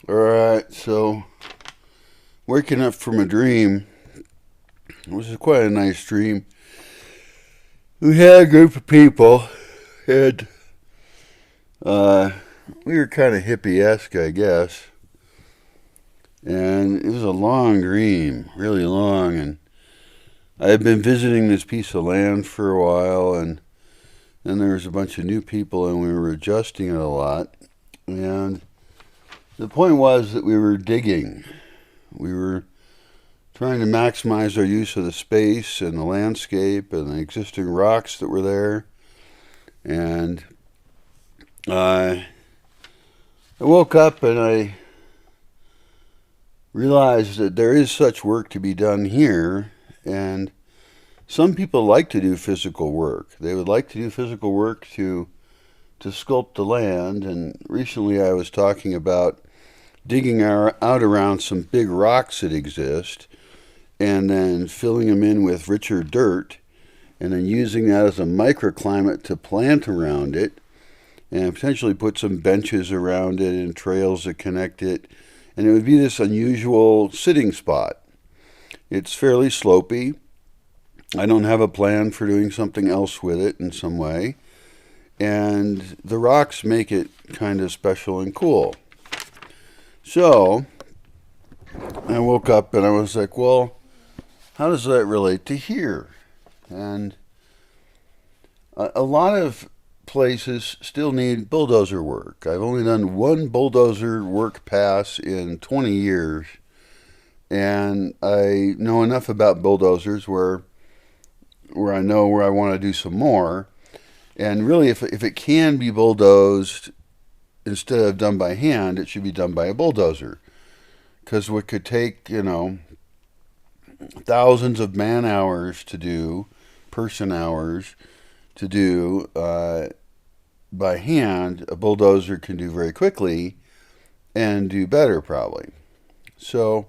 Alright, so waking up from a dream, which is quite a nice dream. We had a group of people, and uh, we were kind of hippie-esque, I guess. And it was a long dream, really long. And I had been visiting this piece of land for a while, and then there was a bunch of new people, and we were adjusting it a lot. And the point was that we were digging. We were trying to maximize our use of the space and the landscape and the existing rocks that were there. And I woke up and I realized that there is such work to be done here. And some people like to do physical work. They would like to do physical work to sculpt the land. And recently I was talking about digging out around some big rocks that exist and then filling them in with richer dirt and then using that as a microclimate to plant around it and potentially put some benches around it and trails that connect it. And it would be this unusual sitting spot. It's fairly slopey. I don't have a plan for doing something else with it in some way. And the rocks make it kind of special and cool. So I woke up and I was like, well, how does that relate to here? And a lot of places still need bulldozer work. I've only done one bulldozer work pass in 20 years, and I know enough about bulldozers where I know where I want to do some more. And really, if it can be bulldozed instead of done by hand, it should be done by a bulldozer. Because what could take, thousands of man hours to do, person hours to do by hand, a bulldozer can do very quickly and do better probably. So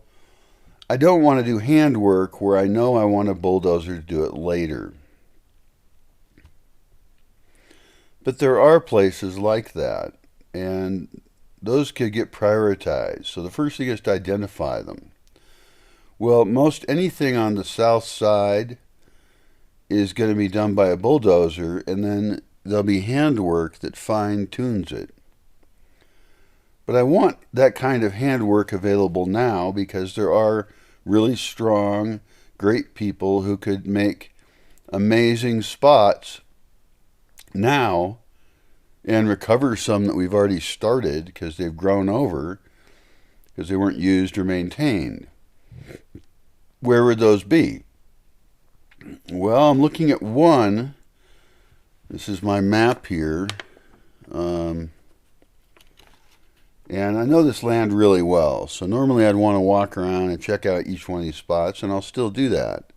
I don't want to do hand work where I know I want a bulldozer to do it later. But there are places like that, and those could get prioritized. So the first thing is to identify them. Well, most anything on the south side is going to be done by a bulldozer, and then there'll be handwork that fine tunes it. But I want that kind of handwork available now because there are really strong, great people who could make amazing spots now and recover some that we've already started because they've grown over because they weren't used or maintained. Where would those be? Well, I'm looking at one. This is my map here. And I know this land really well. So normally I'd want to walk around and check out each one of these spots, and I'll still do that.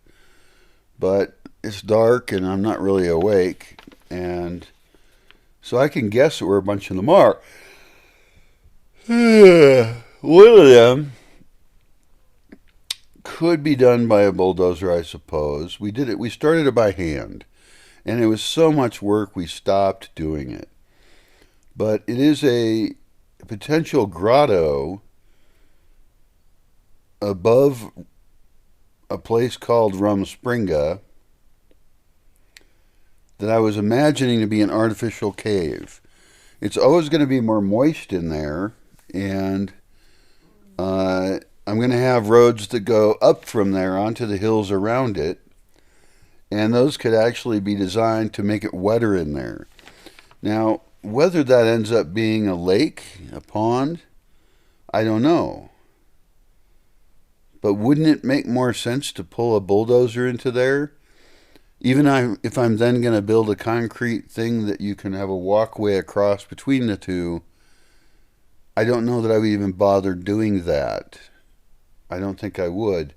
But it's dark and I'm not really awake. And so I can guess where a bunch of them are. One of them could be done by a bulldozer, I suppose. We started it by hand. And it was so much work we stopped doing it. But it is a potential grotto above a place called Rumspringa that I was imagining to be an artificial cave. It's always going to be more moist in there, and I'm going to have roads that go up from there onto the hills around it, and those could actually be designed to make it wetter in there. Now, whether that ends up being a lake, a pond, I don't know. But wouldn't it make more sense to pull a bulldozer into there? Even if I'm then going to build a concrete thing that you can have a walkway across between the two, I don't know that I would even bother doing that. I don't think I would.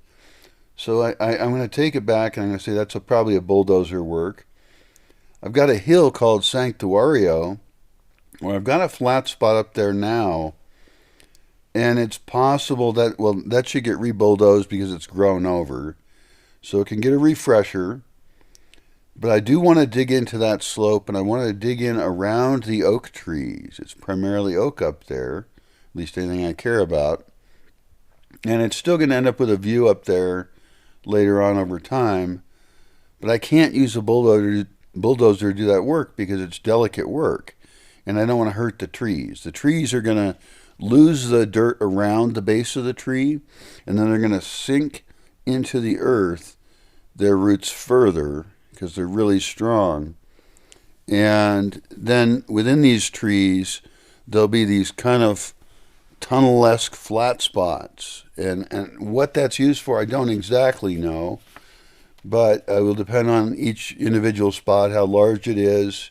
So I'm going to take it back and I'm going to say that's probably a bulldozer work. I've got a hill called Sanctuario, where I've got a flat spot up there now, and it's possible that, well, that should get re-bulldozed because it's grown over. So it can get a refresher. But I do want to dig into that slope, and I want to dig in around the oak trees. It's primarily oak up there, least anything I care about. And it's still going to end up with a view up there later on over time. But I can't use a bulldozer to do that work because it's delicate work. And I don't want to hurt the trees. The trees are going to lose the dirt around the base of the tree, and then they're going to sink into the earth, their roots further, because they're really strong. And then within these trees, there'll be these kind of tunnel-esque flat spots. And what that's used for, I don't exactly know, but it will depend on each individual spot, how large it is.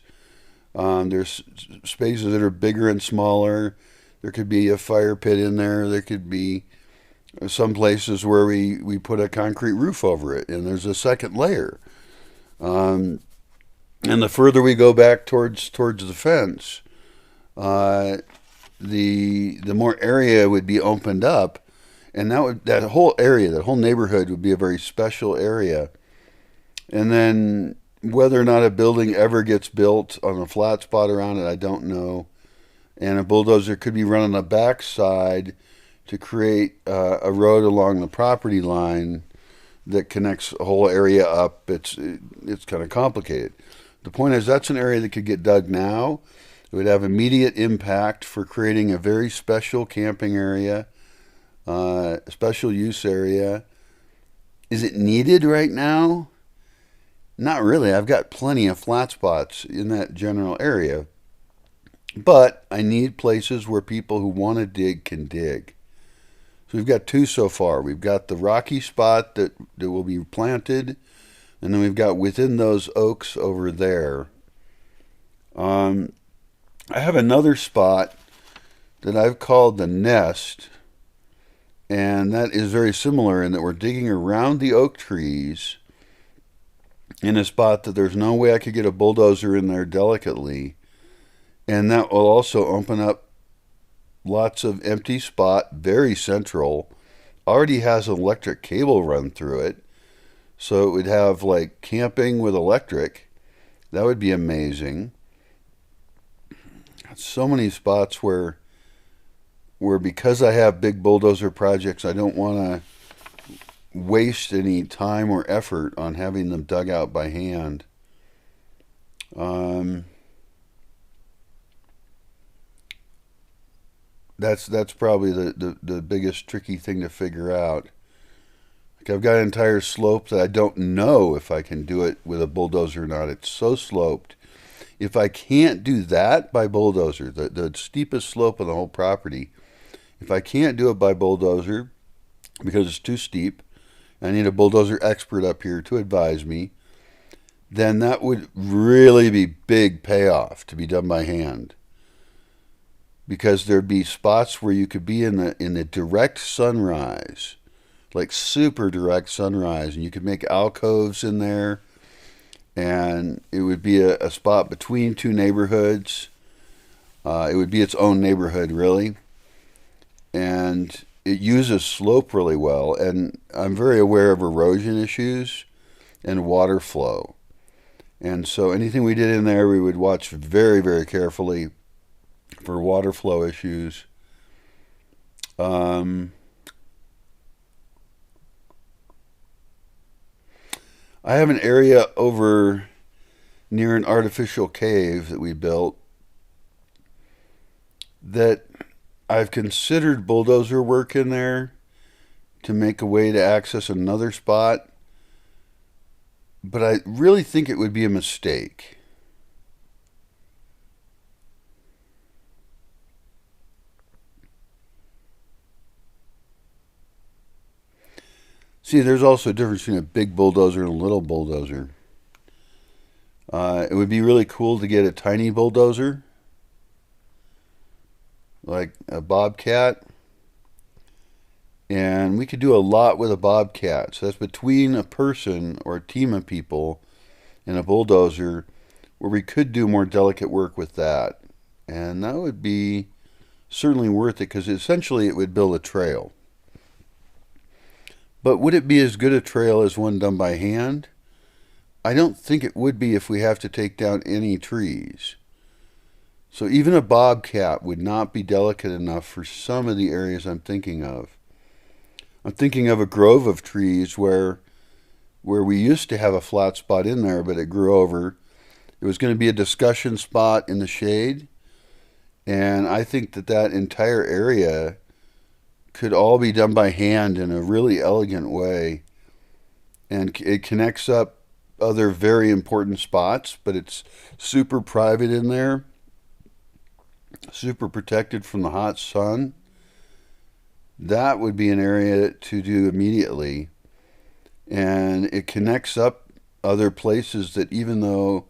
There's spaces that are bigger and smaller. There could be a fire pit in there. There could be some places where we put a concrete roof over it, and there's a second layer. And the further we go back towards the fence, the more area would be opened up, and that whole area, that whole neighborhood would be a very special area. And then whether or not a building ever gets built on a flat spot around it, I don't know. And a bulldozer could be run on the backside to create a road along the property line that connects a whole area up. It's kind of complicated. The point is, that's an area that could get dug now. It would have immediate impact for creating a very special camping area, a special use area. Is it needed right now? Not really. I've got plenty of flat spots in that general area. But I need places where people who want to dig can dig. So we've got two so far. We've got the rocky spot that will be planted, and then we've got within those oaks over there. I have another spot that I've called the nest, and that is very similar in that we're digging around the oak trees in a spot that there's no way I could get a bulldozer in there delicately. And that will also open up lots of empty spot, very central. Already has an electric cable run through it. So it would have like camping with electric. That would be amazing. So many spots where because I have big bulldozer projects, I don't want to waste any time or effort on having them dug out by hand. That's probably the biggest tricky thing to figure out. Like, I've got an entire slope that I don't know if I can do it with a bulldozer or not. It's so sloped. If I can't do that by bulldozer, the steepest slope of the whole property, if I can't do it by bulldozer because it's too steep, I need a bulldozer expert up here to advise me, then that would really be big payoff to be done by hand. Because there'd be spots where you could be in the direct sunrise, like super direct sunrise, and you could make alcoves in there, and it would be a spot between two neighborhoods. It would be its own neighborhood, really, and it uses slope really well, and I'm very aware of erosion issues and water flow. And so anything we did in there, we would watch very, very carefully for water flow issues. I have an area over near an artificial cave that we built that I've considered bulldozer work in there to make a way to access another spot, but I really think it would be a mistake. See, there's also a difference between a big bulldozer and a little bulldozer. It would be really cool to get a tiny bulldozer, like a bobcat, and we could do a lot with a bobcat. So that's between a person or a team of people and a bulldozer, where we could do more delicate work with that. And that would be certainly worth it, because essentially it would build a trail. But would it be as good a trail as one done by hand? I don't think it would be if we have to take down any trees. So even a bobcat would not be delicate enough for some of the areas I'm thinking of. I'm thinking of a grove of trees where we used to have a flat spot in there, but it grew over. It was going to be a discussion spot in the shade, and I think that that entire area could all be done by hand in a really elegant way, and it connects up other very important spots, but it's super private in there, super protected from the hot sun. That would be an area to do immediately, and it connects up other places that even though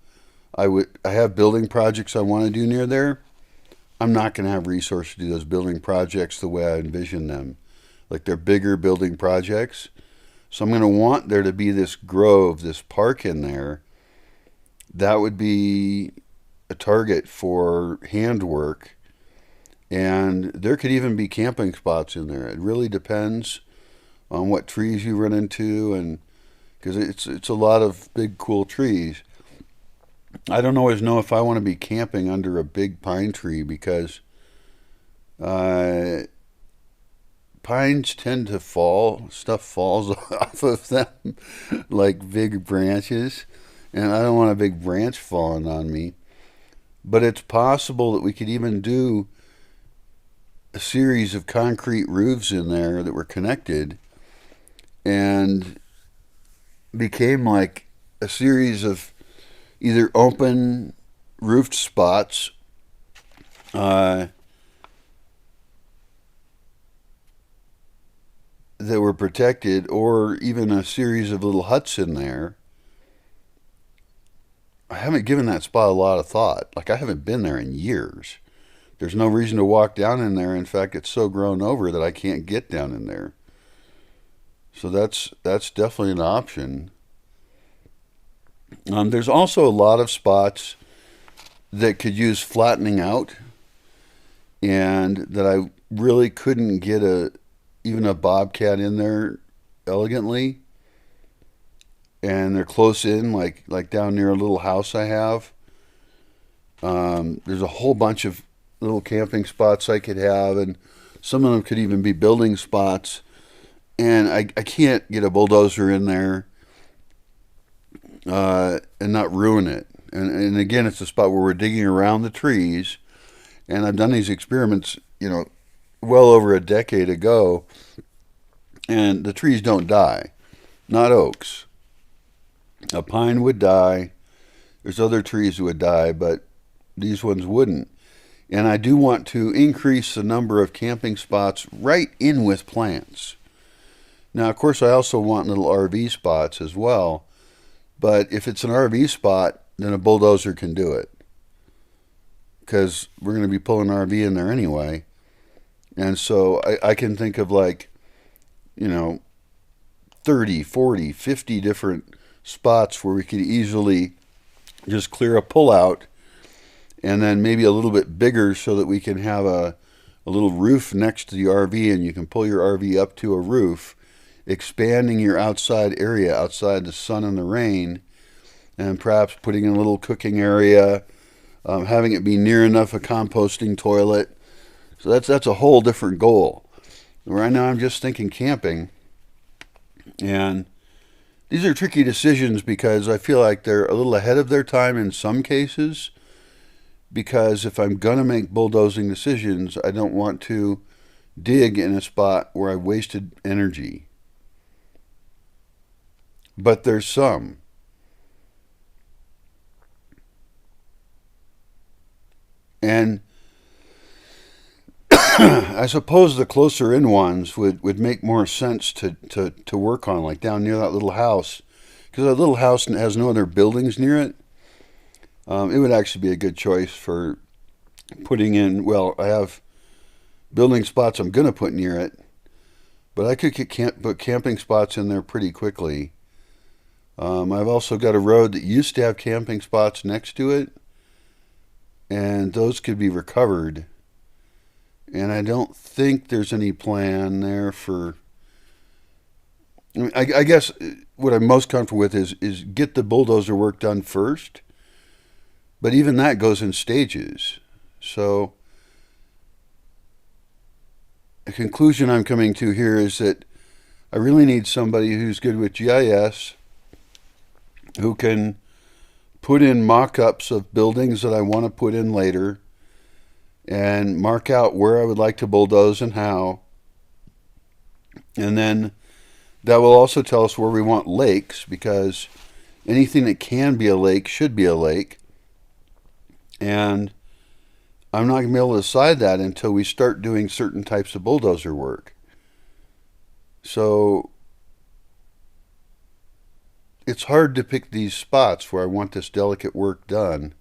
I have building projects I want to do near there, I'm not going to have resources to do those building projects the way I envision them. Like they're bigger building projects. So I'm going to want there to be this grove, this park in there. That would be a target for handwork. And there could even be camping spots in there. It really depends on what trees you run into, and because it's a lot of big cool trees. I don't always know if I want to be camping under a big pine tree because uh, pines tend to fall. Stuff falls off of them like big branches, and I don't want a big branch falling on me. But it's possible that we could even do a series of concrete roofs in there that were connected and became like a series of either open roofed spots uh, that were protected, or even a series of little huts in there. I haven't given that spot a lot of thought. Like, I haven't been there in years. There's no reason to walk down in there. In fact, it's so grown over that I can't get down in there. So that's definitely an option. There's also a lot of spots that could use flattening out, and that I really couldn't get even a bobcat in there elegantly. And they're close in, like down near a little house I have. There's a whole bunch of little camping spots I could have, and some of them could even be building spots. And I can't get a bulldozer in there and not ruin it. And again, it's a spot where we're digging around the trees. And I've done these experiments, well over a decade ago. And the trees don't die. Not oaks. A pine would die. There's other trees that would die, but these ones wouldn't. And I do want to increase the number of camping spots right in with plants. Now, of course, I also want little RV spots as well. But if it's an RV spot, then a bulldozer can do it. Because we're going to be pulling an RV in there anyway. And so I can think of 30, 40, 50 different spots where we could easily just clear a pullout, and then maybe a little bit bigger so that we can have a little roof next to the RV, and you can pull your RV up to a roof, expanding your outside area outside the sun and the rain, and perhaps putting in a little cooking area, having it be near enough a composting toilet. So that's a whole different goal. Right now I'm just thinking camping, and these are tricky decisions because I feel like they're a little ahead of their time in some cases, because if I'm going to make bulldozing decisions, I don't want to dig in a spot where I wasted energy. But there's some. And I suppose the closer in ones would make more sense to work on, like down near that little house. Because that little house has no other buildings near it. It would actually be a good choice for putting in, well, I have building spots I'm going to put near it. But I could put camping spots in there pretty quickly. I've also got a road that used to have camping spots next to it. And those could be recovered. And I don't think there's any plan there for... I guess what I'm most comfortable with is get the bulldozer work done first. But even that goes in stages. So the conclusion I'm coming to here is that I really need somebody who's good with GIS, who can put in mock-ups of buildings that I want to put in later, and mark out where I would like to bulldoze and how. And then that will also tell us where we want lakes, because anything that can be a lake should be a lake. And I'm not going to be able to decide that until we start doing certain types of bulldozer work. So it's hard to pick these spots where I want this delicate work done.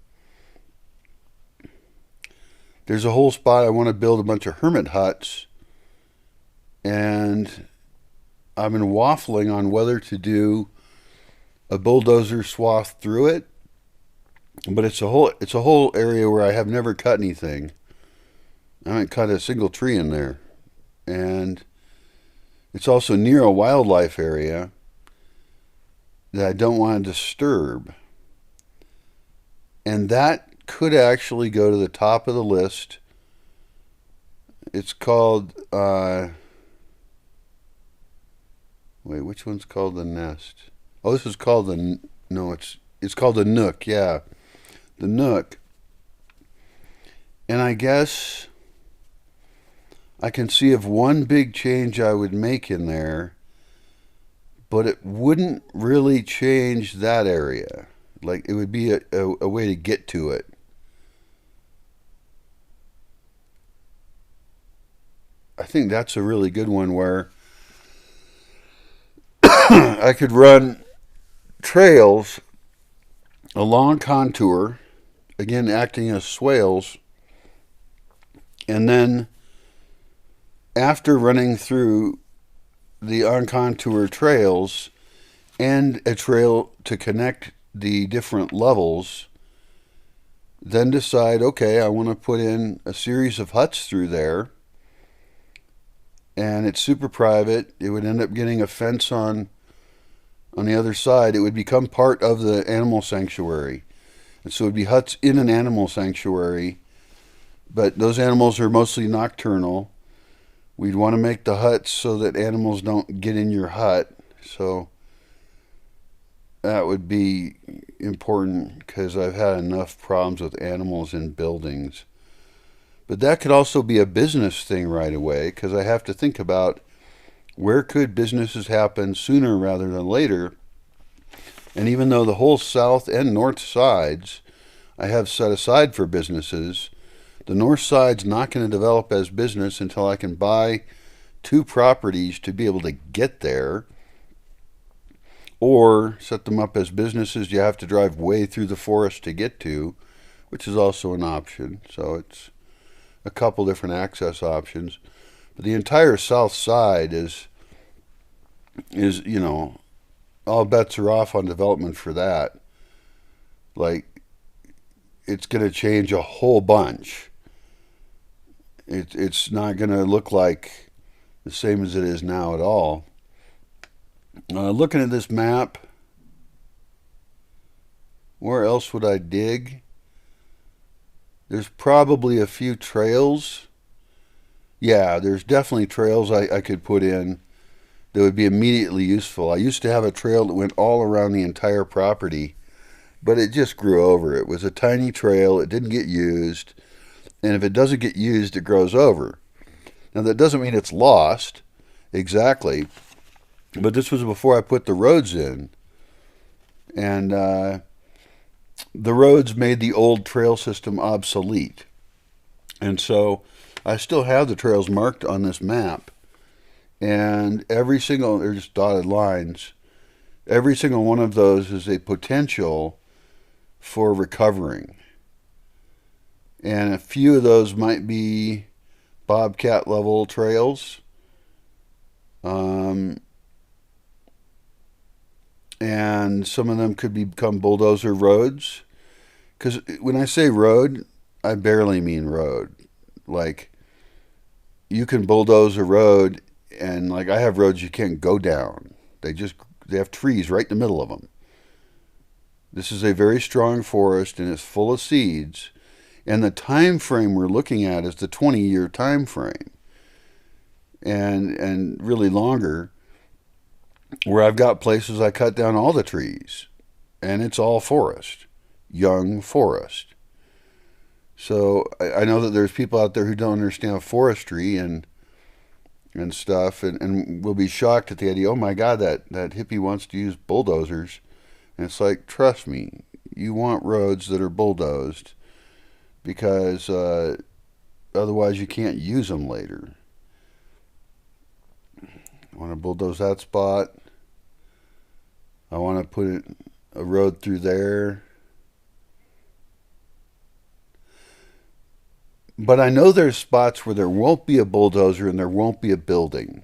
There's a whole spot I want to build a bunch of hermit huts, and I've been waffling on whether to do a bulldozer swath through it, but it's a whole area where I have never cut anything. I haven't cut a single tree in there, and it's also near a wildlife area that I don't want to disturb, and that could actually go to the top of the list. It's called wait, which one's called the nest? Oh, this is called the no. It's called the nook. Yeah, the nook. And I guess I can see of one big change I would make in there, but it wouldn't really change that area. Like, it would be a way to get to it. I think that's a really good one where I could run trails along contour, again acting as swales, and then after running through the on-contour trails and a trail to connect the different levels, then decide, okay, I want to put in a series of huts through there, and it's super private. It would end up getting a fence on the other side. It would become part of the animal sanctuary. And so it would be huts in an animal sanctuary, but those animals are mostly nocturnal. We'd want to make the huts so that animals don't get in your hut. So that would be important, because I've had enough problems with animals in buildings. But that could also be a business thing right away, because I have to think about where could businesses happen sooner rather than later. And even though the whole south and north sides I have set aside for businesses, the north side's not going to develop as business until I can buy 2 properties to be able to get there, or set them up as businesses you have to drive way through the forest to get to, which is also an option. So it's a couple different access options. But the entire south side is all bets are off on development for that. Like, it's going to change a whole bunch. It's not going to look like the same as it is now at all. Looking at this map, where else would I dig? There's probably a few trails. Yeah, there's definitely trails I could put in that would be immediately useful. I used to have a trail that went all around the entire property, but it just grew over. It was a tiny trail. It didn't get used. And if it doesn't get used, it grows over. Now, that doesn't mean it's lost exactly, but this was before I put the roads in. And the roads made the old trail system obsolete. And so I still have the trails marked on this map. And every single, they're just dotted lines, every single one of those is a potential for recovering. And a few of those might be bobcat level trails. And some of them could become bulldozer roads. Because when I say road, I barely mean road. Like, you can bulldoze a road, and like, I have roads you can't go down. They have trees right in the middle of them. This is a very strong forest, and it's full of seeds. And the time frame we're looking at is the 20-year time frame, and really longer, where I've got places I cut down all the trees, and it's all forest, young forest. So I know that there's people out there who don't understand forestry and stuff, and will be shocked at the idea, oh my God, that hippie wants to use bulldozers. And it's like, trust me, you want roads that are bulldozed, because otherwise you can't use them later. I want to bulldoze that spot. I want to put a road through there. But I know there's spots where there won't be a bulldozer and there won't be a building.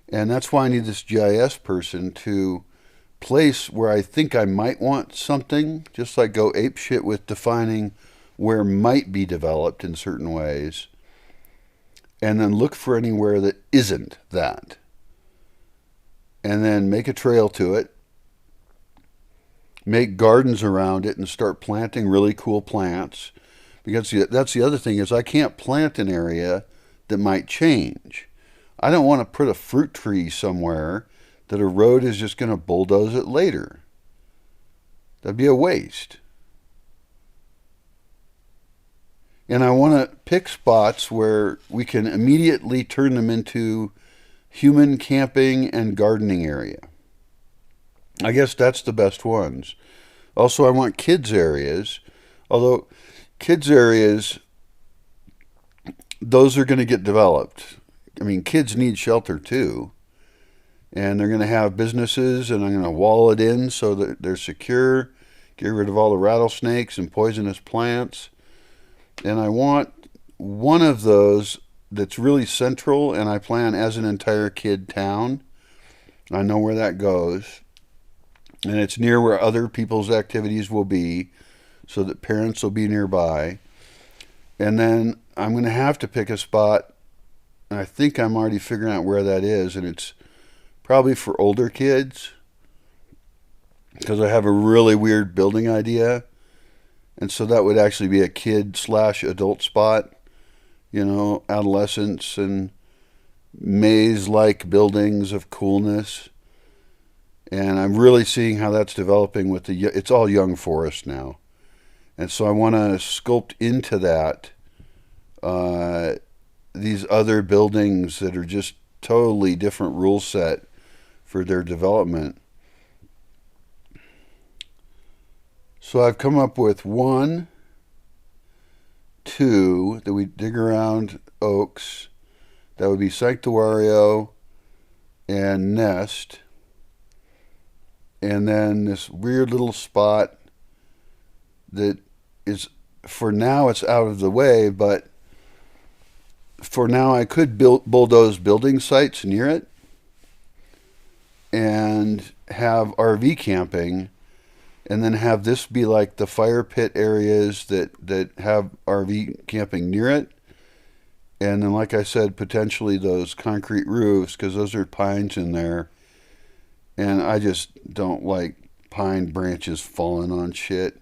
And that's why I need this GIS person to place where I think I might want something, just like go apeshit with defining where might be developed in certain ways, and then look for anywhere that isn't that. And then make a trail to it, make gardens around it, and start planting really cool plants. Because that's the other thing, is I can't plant an area that might change. I don't want to put a fruit tree somewhere that a road is just going to bulldoze it later. That'd be a waste. And I want to pick spots where we can immediately turn them into human camping and gardening area. I guess that's the best ones. Also, I want kids areas, although kids areas, those are going to get developed. I mean, kids need shelter too. And they're going to have businesses, and I'm going to wall it in so that they're secure, get rid of all the rattlesnakes and poisonous plants. And I want one of those that's really central, and I plan as an entire kid town. I know where that goes. And it's near where other people's activities will be, so that parents will be nearby. And then I'm going to have to pick a spot, and I think I'm already figuring out where that is, and it's probably for older kids, because I have a really weird building idea. And so that would actually be a kid/adult spot, adolescents and maze-like buildings of coolness. And I'm really seeing how that's developing with it's all young forest now. And so I want to sculpt into that these other buildings that are just totally different rule set for their development. So I've come up with 1, 2 that we dig around oaks. That would be Sanctuario and Nest. And then this weird little spot that is, for now it's out of the way, but for now I could bulldoze building sites near it and have RV camping, and then have this be like the fire pit areas that have RV camping near it. And then, like I said, potentially those concrete roofs, because those are pines in there. And I just don't like pine branches falling on shit.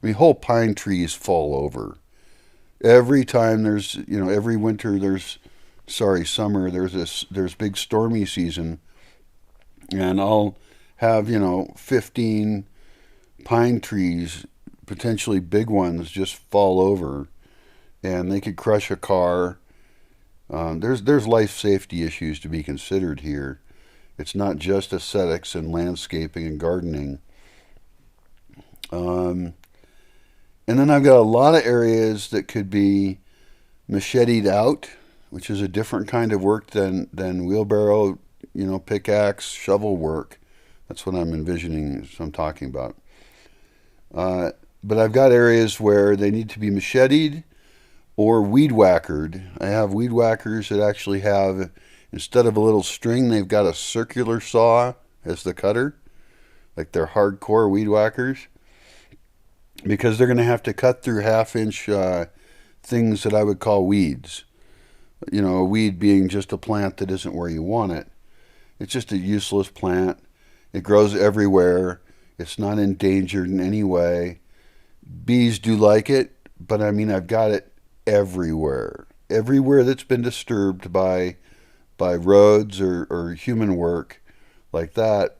I mean, whole pine trees fall over. Every time every winter summer, there's big stormy season. And I'll have, 15 pine trees, potentially big ones, just fall over. And they could crush a car. There's life safety issues to be considered here. It's not just aesthetics and landscaping and gardening. And then I've got a lot of areas that could be macheted out, which is a different kind of work than wheelbarrow, pickaxe, shovel work. That's what I'm envisioning, so I'm talking about. But I've got areas where they need to be macheted or weed whackered. I have weed whackers that actually have, instead of a little string, they've got a circular saw as the cutter, like they're hardcore weed whackers, because they're going to have to cut through half-inch things that I would call weeds. A weed being just a plant that isn't where you want it. It's just a useless plant. It grows everywhere. It's not endangered in any way. Bees do like it, but I mean, I've got it everywhere. Everywhere that's been disturbed by roads or human work like that,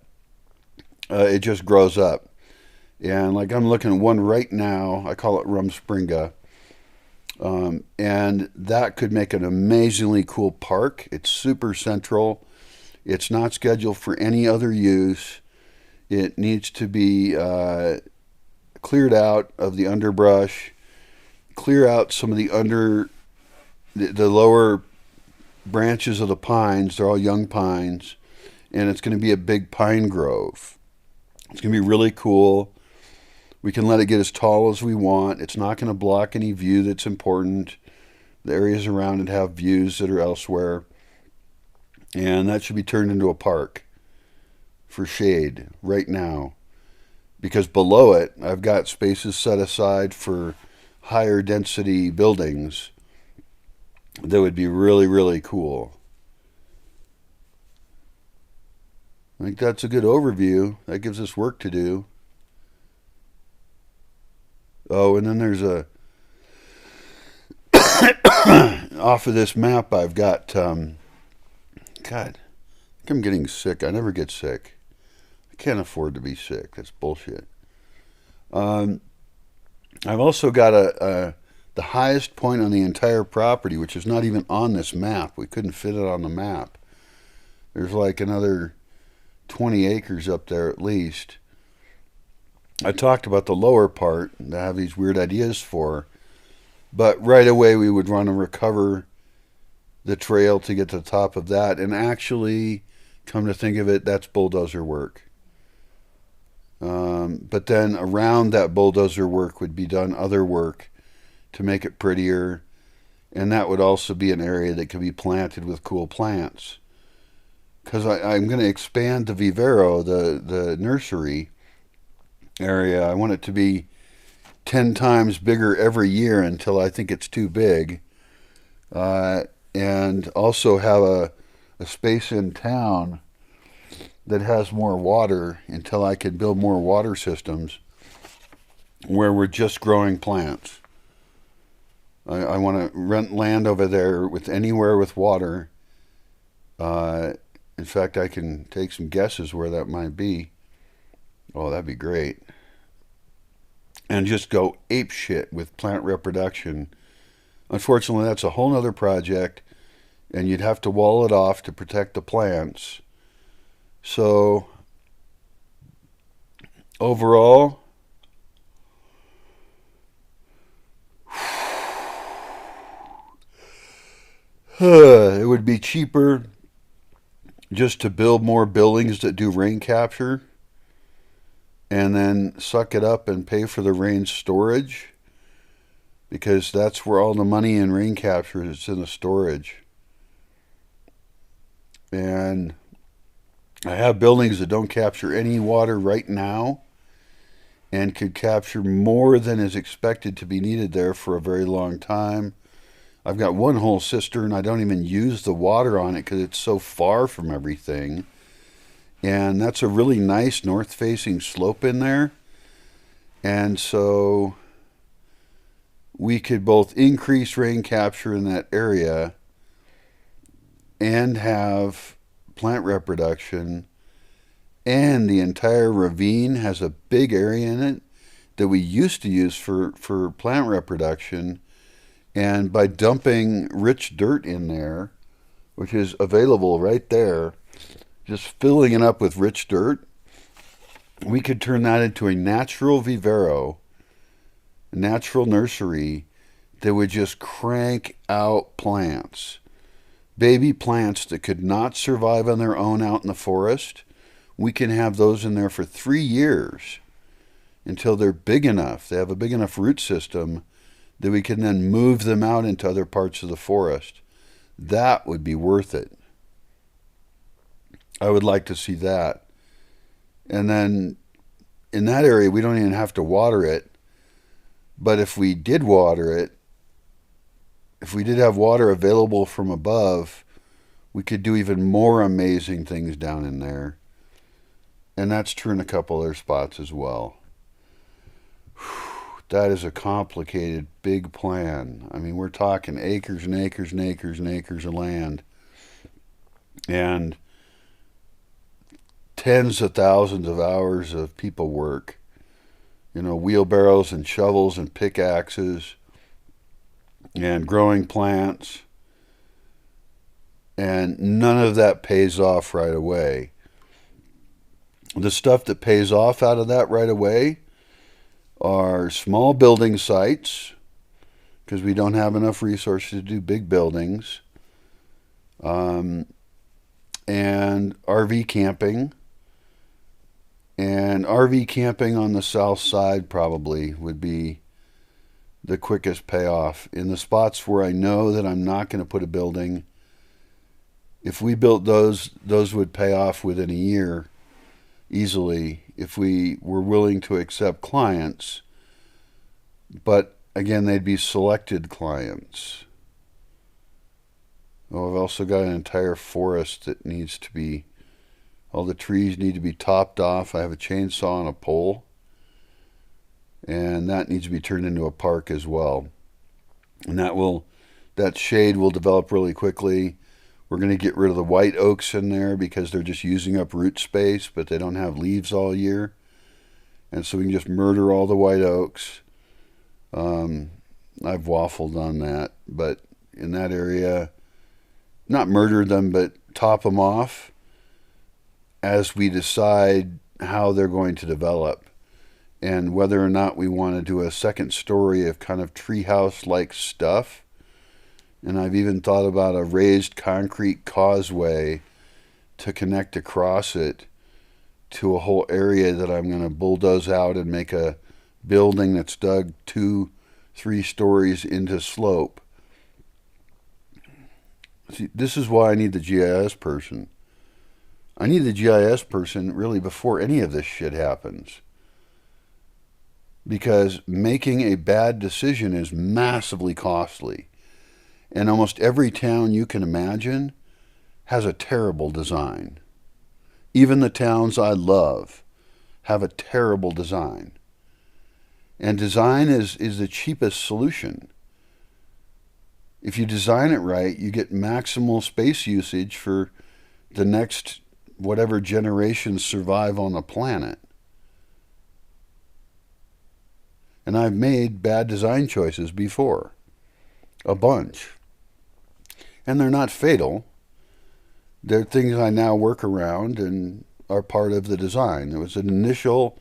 it just grows up. And like I'm looking at one right now, I call it Rumspringa. And that could make an amazingly cool park. It's super central. It's not scheduled for any other use. It needs to be cleared out of the underbrush, clear out some of the lower branches of the pines. They're all young pines, and it's going to be a big pine grove. It's going to be really cool. We can let it get as tall as we want. It's not going to block any view that's important. The areas around it have views that are elsewhere. And that should be turned into a park for shade right now. Because below it, I've got spaces set aside for higher density buildings that would be really, really cool. I think that's a good overview. That gives us work to do. Oh, and then there's off of this map I've got, God, I think I'm getting sick. I never get sick. I can't afford to be sick. That's bullshit. I've also got the highest point on the entire property, which is not even on this map. We couldn't fit it on the map. There's like another 20 acres up there at least. I talked about the lower part that I have these weird ideas for, but right away we would want to recover the trail to get to the top of that, and actually, come to think of it, that's bulldozer work. But then around that bulldozer work would be done other work to make it prettier, and that would also be an area that could be planted with cool plants. Because I'm going to expand the vivero, the nursery area. I want it to be 10 times bigger every year until I think it's too big. And also have a space in town that has more water until I can build more water systems where we're just growing plants. I want to rent land over there with anywhere with water. In fact, I can take some guesses where that might be. Oh, that'd be great. And just go ape shit with plant reproduction. Unfortunately, that's a whole other project, and you'd have to wall it off to protect the plants. So, overall, it would be cheaper just to build more buildings that do rain capture and then suck it up and pay for the rain storage, because that's where all the money in rain capture is, in the storage. And I have buildings that don't capture any water right now and could capture more than is expected to be needed there for a very long time. I've got one whole cistern. I don't even use the water on it because it's so far from everything. And that's a really nice north-facing slope in there. And so we could both increase rain capture in that area and have plant reproduction. And the entire ravine has a big area in it that we used to use for plant reproduction. And by dumping rich dirt in there, which is available right there, just filling it up with rich dirt, we could turn that into a natural vivero, a natural nursery that would just crank out plants. Baby plants that could not survive on their own out in the forest. We can have those in there for 3 years until they're big enough. They have a big enough root system that we can then move them out into other parts of the forest. That would be worth it. I would like to see that. And then in that area, we don't even have to water it. But if we did water it, if we did have water available from above, we could do even more amazing things down in there. And that's true in a couple other spots as well. that is a complicated, big plan. I mean, we're talking acres and acres and acres and acres of land, and tens of thousands of hours of people work. You know, wheelbarrows and shovels and pickaxes and growing plants. And none of that pays off right away. The stuff that pays off out of that right away are small building sites, because we don't have enough resources to do big buildings, and RV camping. And RV camping on the south side probably would be the quickest payoff. In the spots where I know that I'm not going to put a building, if we built those would pay off within a year easily if we were willing to accept clients. But again, they'd be selected clients. Oh, I've also got an entire forest that needs to be, all the trees need to be topped off. I have a chainsaw on a pole, and that needs to be turned into a park as well. And that shade will develop really quickly. We're going to get rid of the white oaks in there because they're just using up root space, but they don't have leaves all year. And so we can just murder all the white oaks. I've waffled on that, but in that area, not murder them, but top them off as we decide how they're going to develop and whether or not we want to do a second story of kind of treehouse-like stuff. And I've even thought about a raised concrete causeway to connect across it to a whole area that I'm going to bulldoze out and make a building that's dug 2-3 stories into slope. See, this is why I need the GIS person. I need the GIS person really before any of this shit happens. Because making a bad decision is massively costly. And almost every town you can imagine has a terrible design. Even the towns I love have a terrible design. And design is the cheapest solution. If you design it right, you get maximal space usage for the next whatever generations survive on the planet. And I've made bad design choices before. A bunch. And they're not fatal. They're things I now work around and are part of the design. It was an initial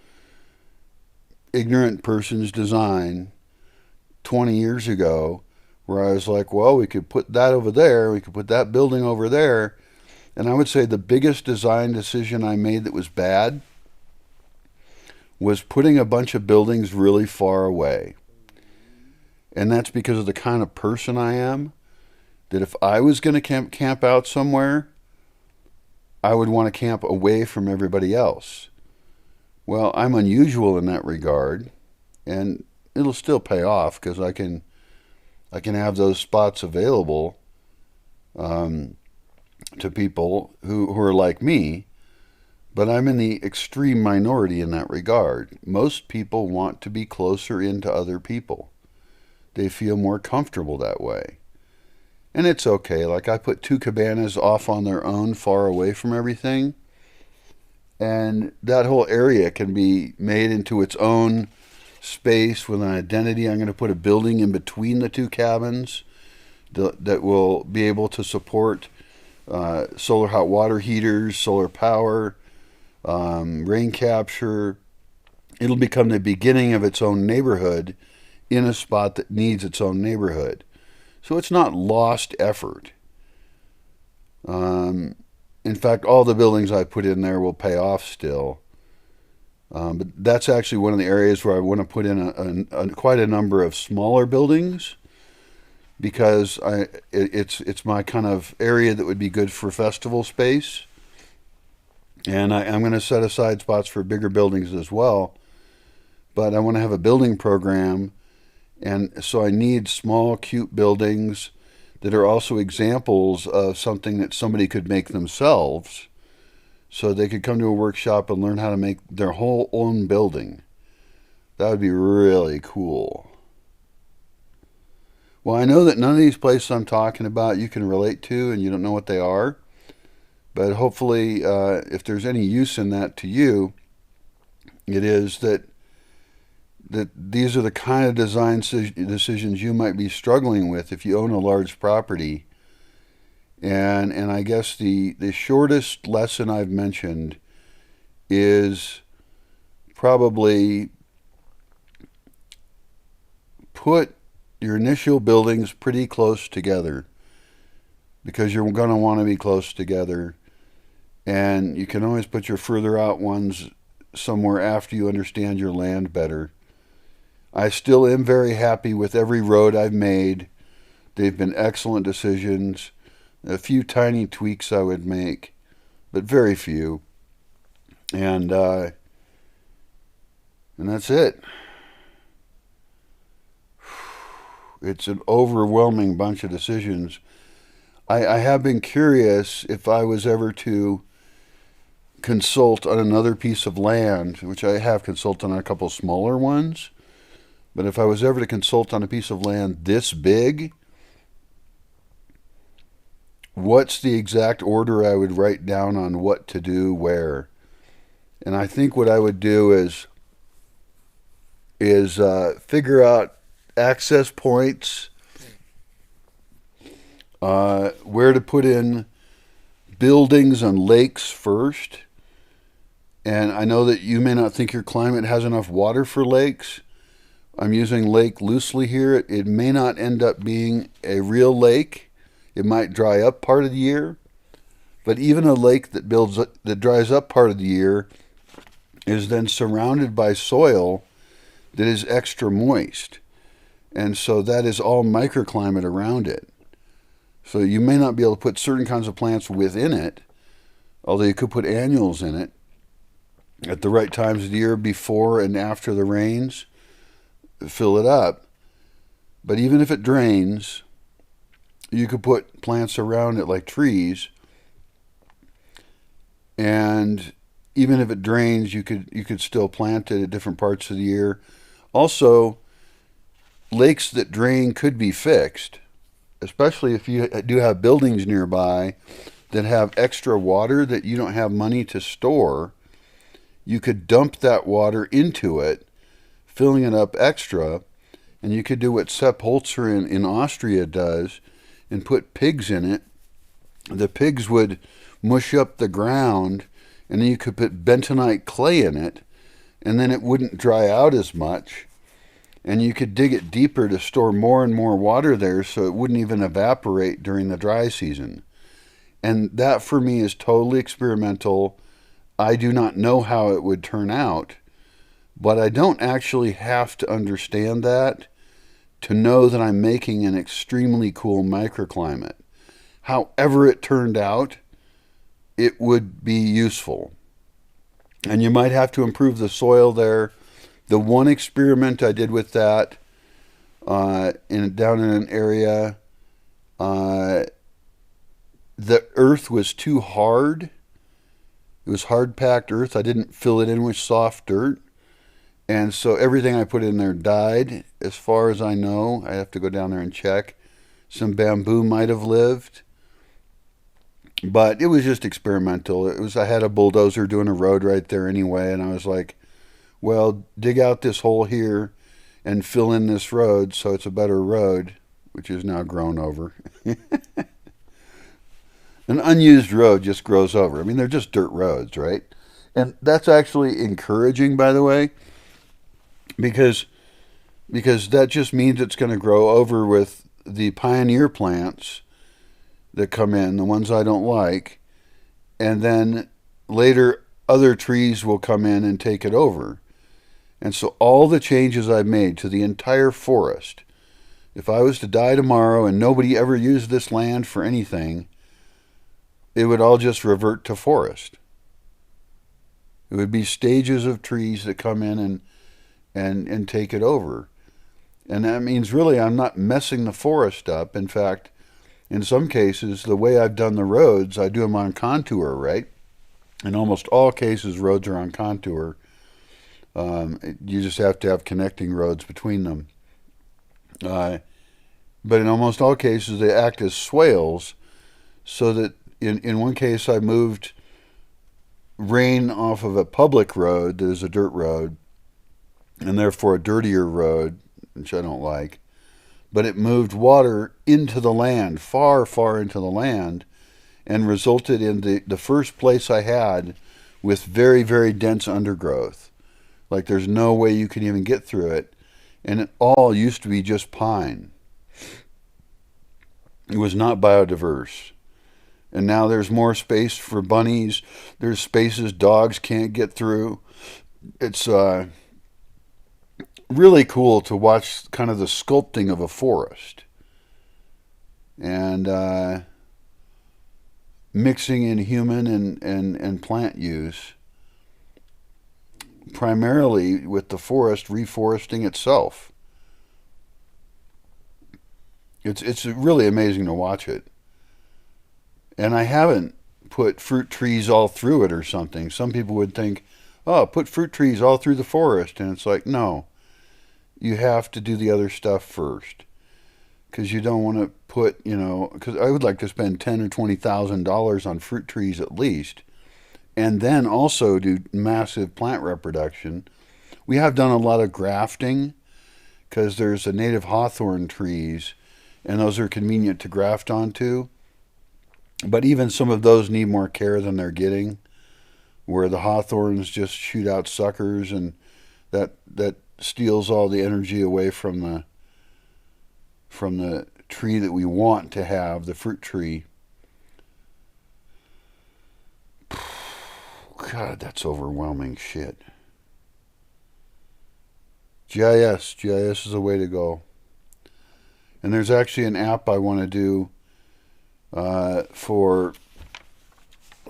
ignorant person's design 20 years ago where I was like, well, we could put that over there, we could put that building over there. And I would say the biggest design decision I made that was bad was putting a bunch of buildings really far away. And that's because of the kind of person I am, that if I was going to camp out somewhere, I would want to camp away from everybody else. Well, I'm unusual in that regard, and it'll still pay off because I can have those spots available to people who are like me, but I'm in the extreme minority in that regard. Most people want to be closer into other people. They feel more comfortable that way. And it's okay. Like, I put 2 cabanas off on their own, far away from everything. And that whole area can be made into its own space with an identity. I'm going to put a building in between the 2 cabins that will be able to support solar hot water heaters, solar power, rain capture. It'll become the beginning of its own neighborhood in a spot that needs its own neighborhood. So it's not lost effort. In fact, all the buildings I put in there will pay off still. But that's actually one of the areas where I want to put in quite a number of smaller buildings, because it's my kind of area that would be good for festival space. And I'm going to set aside spots for bigger buildings as well. But I want to have a building program, and so I need small, cute buildings that are also examples of something that somebody could make themselves, so they could come to a workshop and learn how to make their whole own building. That would be really cool. Well, I know that none of these places I'm talking about you can relate to and you don't know what they are. But hopefully, if there's any use in that to you, it is that these are the kind of design decisions you might be struggling with if you own a large property. And I guess the shortest lesson I've mentioned is probably put your initial buildings pretty close together, because you're going to want to be close together. And you can always put your further out ones somewhere after you understand your land better. I still am very happy with every road I've made. They've been excellent decisions. A few tiny tweaks I would make, but very few. And that's it. It's an overwhelming bunch of decisions. I have been curious if I was ever to consult on another piece of land, which I have consulted on a couple smaller ones, but if I was ever to consult on a piece of land this big, what's the exact order I would write down on what to do where? And I think what I would do is figure out access points, where to put in buildings on lakes first. And I know that you may not think your climate has enough water for lakes. I'm using lake loosely here. It may not end up being a real lake. It might dry up part of the year. But even a lake that dries up part of the year is then surrounded by soil that is extra moist. And so that is all microclimate around it. So you may not be able to put certain kinds of plants within it, although you could put annuals in it at the right times of the year before and after the rains, fill it up. But even if it drains, you could put plants around it like trees. And even if it drains, you could still plant it at different parts of the year. Also, lakes that drain could be fixed, especially if you do have buildings nearby that have extra water that you don't have money to store. You could dump that water into it, filling it up extra, and you could do what Sepp Holzer in Austria does and put pigs in it. The pigs would mush up the ground, and then you could put bentonite clay in it, and then it wouldn't dry out as much. And you could dig it deeper to store more and more water there so it wouldn't even evaporate during the dry season. And that for me is totally experimental. I do not know how it would turn out, but I don't actually have to understand that to know that I'm making an extremely cool microclimate. However it turned out, it would be useful. And you might have to improve the soil there. The one experiment I did with that down in an area, the earth was too hard. It was hard-packed earth. I didn't fill it in with soft dirt. And so everything I put in there died, as far as I know. I have to go down there and check. Some bamboo might have lived. But it was just experimental. I had a bulldozer doing a road right there anyway, and I was like, well, dig out this hole here and fill in this road so it's a better road, which is now grown over. An unused road just grows over. I mean, they're just dirt roads, right? And that's actually encouraging, by the way, because that just means it's going to grow over with the pioneer plants that come in, the ones I don't like, and then later other trees will come in and take it over. And so all the changes I've made to the entire forest, if I was to die tomorrow and nobody ever used this land for anything, it would all just revert to forest. It would be stages of trees that come in and take it over. And that means really I'm not messing the forest up. In fact, in some cases, the way I've done the roads, I do them on contour, right? In almost all cases, roads are on contour. You just have to have connecting roads between them. Uh, but in almost all cases, they act as swales, so that in one case, I moved rain off of a public road that is a dirt road, and therefore a dirtier road, which I don't like. But it moved water into the land, far, far into the land, and resulted in the first place I had with very, very dense undergrowth. Like there's no way you can even get through it. And it all used to be just pine. It was not biodiverse. And now there's more space for bunnies. There's spaces dogs can't get through. It's really cool to watch kind of the sculpting of a forest. And mixing in human and plant use, primarily with the forest reforesting itself. It's really amazing to watch it. And I haven't put fruit trees all through it or something. Some people would think, oh, put fruit trees all through the forest. And it's like, no, you have to do the other stuff first. Because you don't want to put, because I would like to spend $10,000 or $20,000 on fruit trees at least. And then also do massive plant reproduction. We have done a lot of grafting because there's a native hawthorn trees, and those are convenient to graft onto. But even some of those need more care than they're getting, where the hawthorns just shoot out suckers, and that steals all the energy away from the tree that we want to have, the fruit tree. God, that's overwhelming shit. GIS is a way to go. And there's actually an app I want to do for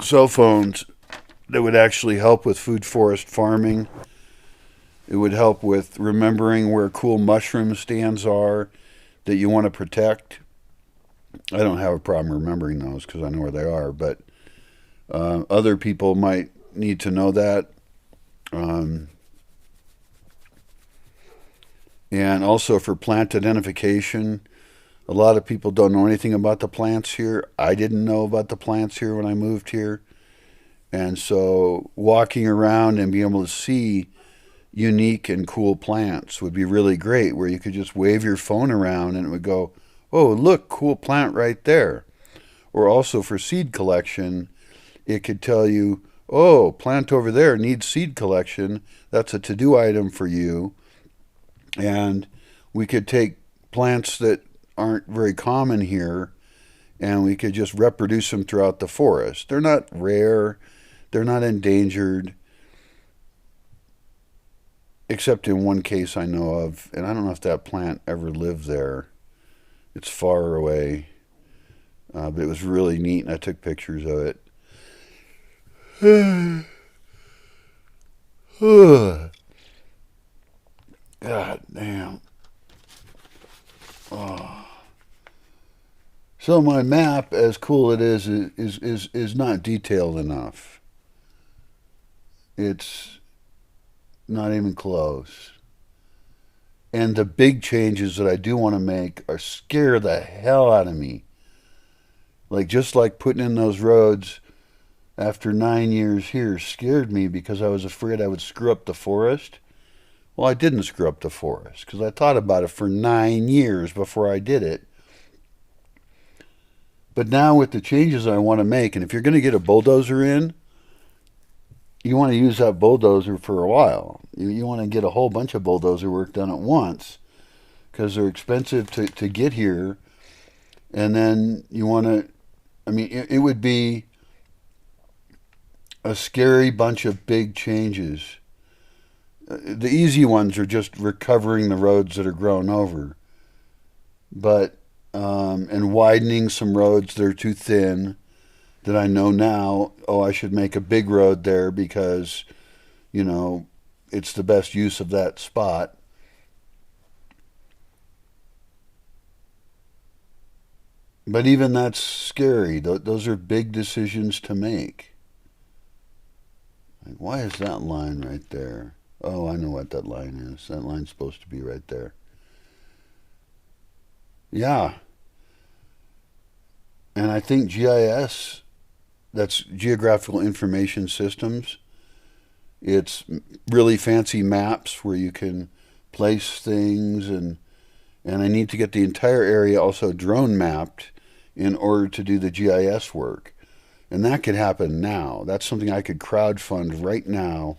cell phones that would actually help with food forest farming. It would help with remembering where cool mushroom stands are that you want to protect. I don't have a problem remembering those because I know where they are, but other people might need to know that. And also for plant identification. A lot of people don't know anything about the plants here. I didn't know about the plants here when I moved here. And so walking around and being able to see unique and cool plants would be really great, where you could just wave your phone around and it would go, oh, look, cool plant right there. Or also for seed collection, it could tell you, oh, plant over there needs seed collection. That's a to-do item for you. And we could take plants that aren't very common here, and we could just reproduce them throughout the forest. They're not rare. They're not endangered. Except in one case I know of, and I don't know if that plant ever lived there. It's far away. But it was really neat, and I took pictures of it. God damn. Oh. So my map, as cool it is not detailed enough. It's not even close. And the big changes that I do want to make are scare the hell out of me. Just like putting in those roads after 9 years here scared me because I was afraid I would screw up the forest. Well, I didn't screw up the forest because I thought about it for 9 years before I did it. But now with the changes I want to make, and if you're going to get a bulldozer in, you want to use that bulldozer for a while. You want to get a whole bunch of bulldozer work done at once because they're expensive to get here. And then you want to, it would be a scary bunch of big changes. The easy ones are just recovering the roads that are grown over. But, and widening some roads that are too thin that I know now, I should make a big road there because, it's the best use of that spot. But even that's scary. Those are big decisions to make. Why is that line right there? Oh, I know what that line is. That line's supposed to be right there. Yeah, and I think GIS, that's Geographical Information Systems. It's really fancy maps where you can place things, and I need to get the entire area also drone mapped in order to do the GIS work. And that could happen now. That's something I could crowdfund right now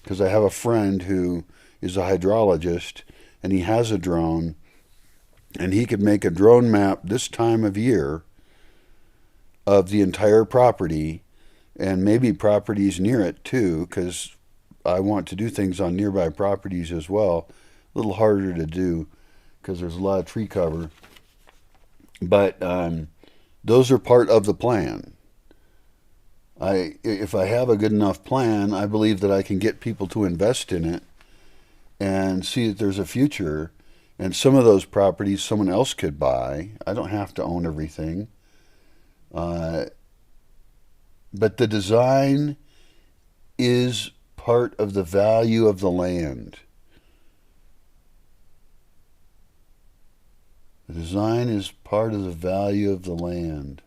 because I have a friend who is a hydrologist and he has a drone and he could make a drone map this time of year of the entire property and maybe properties near it too, because I want to do things on nearby properties as well. A little harder to do because there's a lot of tree cover, but those are part of the plan. If I have a good enough plan, I believe that I can get people to invest in it and see that there's a future. And some of those properties someone else could buy. I don't have to own everything. Uh, but the design is part of the value of the land. The design is part of the value of the land.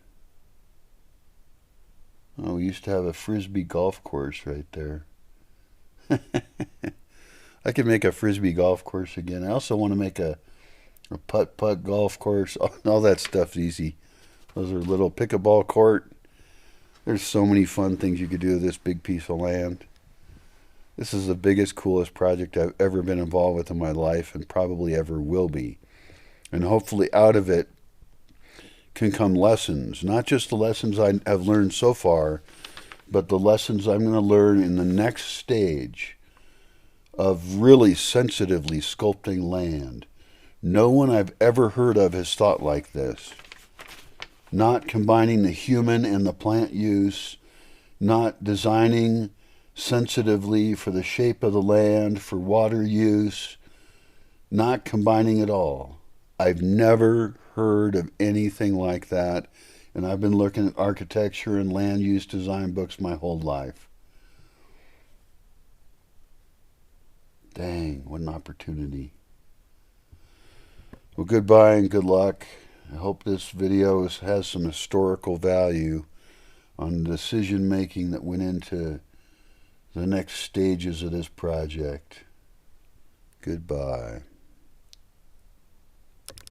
Oh, we used to have a frisbee golf course right there. I could make a frisbee golf course again. I also want to make a putt-putt golf course. All that stuff's easy. Those are little pickleball court. There's so many fun things you could do with this big piece of land. This is the biggest, coolest project I've ever been involved with in my life and probably ever will be. And hopefully out of it can come lessons. Not just the lessons I have learned so far, but the lessons I'm going to learn in the next stage of really sensitively sculpting land. No one I've ever heard of has thought like this. Not combining the human and the plant use, not designing sensitively for the shape of the land, for water use, not combining it all. I've never heard of anything like that, and I've been looking at architecture and land use design books my whole life. Dang, what an opportunity. Well, goodbye and good luck. I hope this video has some historical value on the decision making that went into the next stages of this project. Goodbye.